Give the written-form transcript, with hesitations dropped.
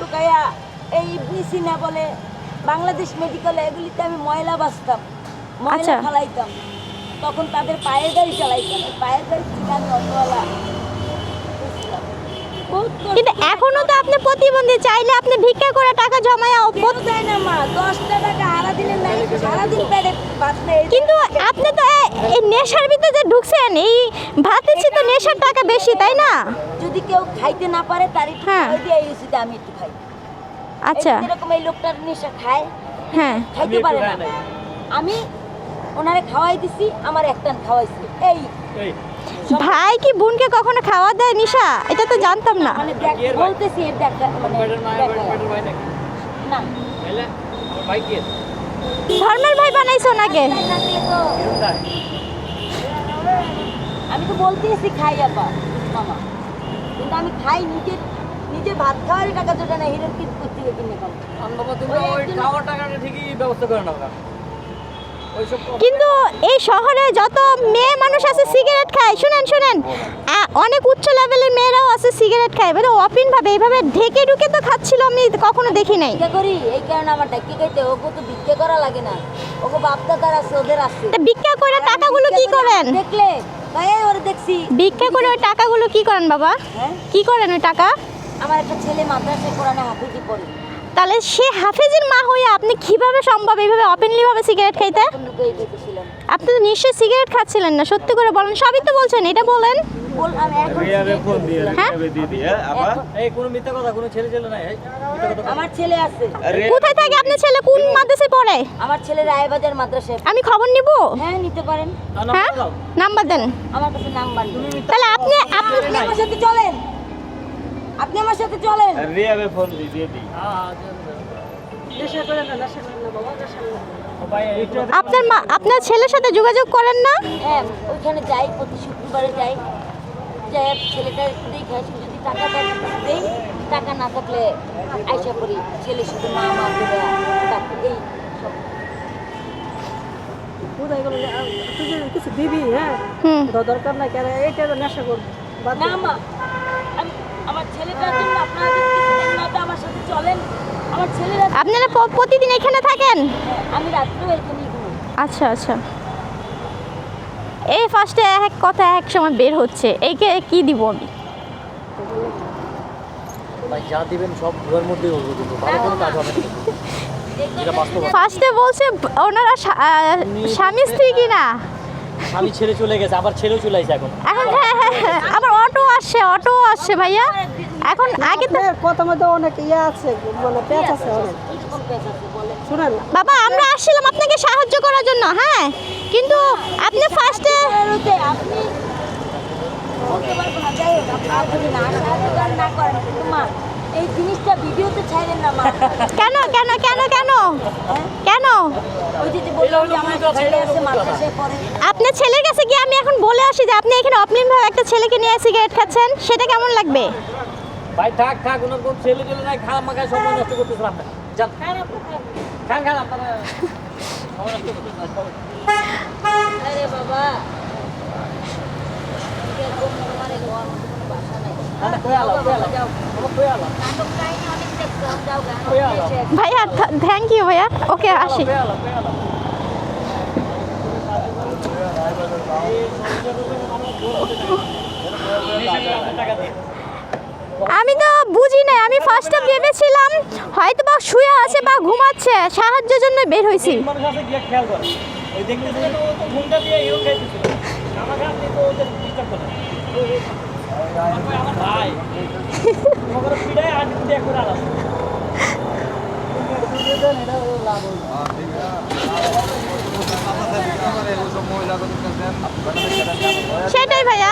টোকাইয়া এই ইবনে সিনা বলে বাংলাদেশ মেডিকেলে এগুলিতে আমি ময়লা বাছতাম, ময়লা ফালাইতাম। তখন তাদের পায়ের গাড়ি চালাইতাম, পায়ের গাড়ি থেকে আমি অটোওয়ালা। কিন্তু এখনো তো আপনি প্রতিবন্ধী, চাইলে আপনি ভিক্ষা করে টাকা জমায়া দেয় না মা, 10টা টাকা হারা দিলে নাই, সারাদিন পেটে ভাত নেই। কিন্তু আপনি তো এই নেশার ভিতরে যে ঢুকছেন, এই ভাতের চেয়ে তো নেশার টাকা বেশি, তাই না? যদি কেউ খাইতে না পারে তার একটু খাই দিয়ে এই রুচিতে আমি একটু খাই। আচ্ছা, এরকম এই লোকটার নেশা খায়, হ্যাঁ, খাইতে পারে না, আমি ওনারে খাওয়াই দিছি, আমার একটান খাওয়াইছি। এই ভাই কি বোনকে কখনো খাওয়া দেয় নিশা? এটা তো জানতাম না। মানে বলতেছি এর দেখা মানে না ধর্মের ভাই বানাইছো নাকি? আমি তো বলতেছি খাই আপা মামা, কিন্তু আমি খাই নিজে ভাত খাওয়ার টাকা যেটা না হিরোর কি করতে কিনে খাবো। খাওয়ার টাকাটা ঠিকই ব্যবস্থা করে নাও। কিন্তু এই শহরে যত মেয়ে মানুষ আছে সিগারেট খায়, শুনেন শুনেন, অনেক উচ্চ লেভেলের মেয়েরাও আছে সিগারেট খায়, মানে অপিন ভাবে এইভাবে ঢেকে ঢুকে তো খাচ্ছিল, আমি কখনো দেখি নাই। ভিক্ষা করি এই কারণে আমার ঢেকে খাইতে, ওকে তো ভিক্ষা করা লাগে না, ওকে বাপদাদার আছে, ওদের আছে। ভিক্ষা করে টাকাগুলো কি করেন? দেখলে ভাই ওরা দেখছি ভিক্ষা করে ওই টাকাগুলো কি করেন বাবা? হ্যাঁ, কি করেন ওই টাকা? আমার একটা ছেলে মাদ্রাসায় কোরআনে হাফিজি পড়ে। তাহলে সে হাফেজের মা হয়ে আপনি কিভাবে সম্ভব এইভাবে ওপেনলি ভাবে সিগারেট খাইতে? আপনি তো নিশ্চয়ই সিগারেট খাচ্ছিলেন না, সত্যি করে বলেন। সবই তো বলছেন, এটা বলেন। আমার ছেলে আছে। কোথায় থাকে আপনার ছেলে? কোন মাদ্রাসায় পড়ে? আমার ছেলে রায়বাজার মাদ্রাসায়। আমি খবর নিব? হ্যাঁ নিতে পারেন। হ্যাঁ, নাম্বার দেন। আমার কাছে নাম্বার নেই। তাহলে আপনি আমার সাথে চলেন, আপনি আমার সাথে চলেন। রিয়াবে ফোন দিয়ে দিই। আপনার ছেলের সাথে যোগাযোগ করেন না? হ্যাঁ, ওইখানে যাই, প্রতি শুক্রবারে যাই, যাই ছেলেটা দেখে আসি, যদি টাকা দেই, টাকা না থাকলে আইসা করি, ছেলে শুধু মা মা করে এই সব। কিছু দিবি, হ্যাঁ দরকার নাই, কেন এইটা তো নেশা করবো না মা, আমার ছেলেটার জন্য আপনারা কিছু না, তো আমার সাথে চলেন। আমার ছেলেরা আপনারা প্রতিদিন এখানে থাকেন? আমি রাত্রেও এখানেই ঘুমাই। আচ্ছা আচ্ছা, এই ফার্স্টে এক কথা এক সময় বের হচ্ছে, এইকে কি দিব আমি? ভাই যা দিবেন সব ঘরের মধ্যেই হলো, কিন্তু ভালো কোনো কাজ হবে না। এটা বাস্তব। ফার্স্টে বলছে ওনারা স্বামী স্ত্রী কিনা, আমি ছেড়ে চলে গেছে, আবার ছেলেও চলে আসছে এখন। এখন হ্যাঁ হ্যাঁ হ্যাঁ, আবার অটো আসছে ভাইয়া। এখন আগে তো কথা মধ্যে অনেক ইয়ে আছে, মানে পেঁচ আছে অনেক। শুনেন বাবা, আমরা আসছিলাম আপনাকে সাহায্য করার জন্য, হ্যাঁ, কিন্তু আপনি ফার্স্টে আপনি বলতে পারবো না, যাই হোক আপনারা যদি না সাহায্য না করেন, কিন্তু মা এই জিনিসটা ভিডিওতে ছাড়েন না মা। কেন কেন কেন কেন কেন? ওই যে বললাম যে আমার ছেলে আছে মাদ্রাসায় পড়ে। আপনার ছেলের কাছে গিয়ে আমি এখন বলে আসি যে আপনি এখানে অপ্লিনভাবে একটা ছেলেকে নিয়ে সিগারেট খাচ্ছেন, সেটা কেমন লাগবে? ভাই থাক থাক, ওনার কোন ছেলে চলে নাই, খাওয়া মাখায় সময় নষ্ট করতেছেন আপনারা। যান খান আপনারা, সময় নষ্ট করতেছেন। আরে বাবা, এরকম মানে হওয়ার মতো কোনো বাসা নাই। নাটক কাহিনী অনেক দেখতাম, যাও গান। ভাইয়া থ্যাংক ইউ ভাইয়া, ওকে আসি। আমি তো বুঝি না, আমি ফার্স্টে ভেবেছিলাম হয়তো বা শুয়ে আছে বা ঘুমাচ্ছে, সাহায্যের জন্য বের হয়েছি। সেটাই ভাইয়া।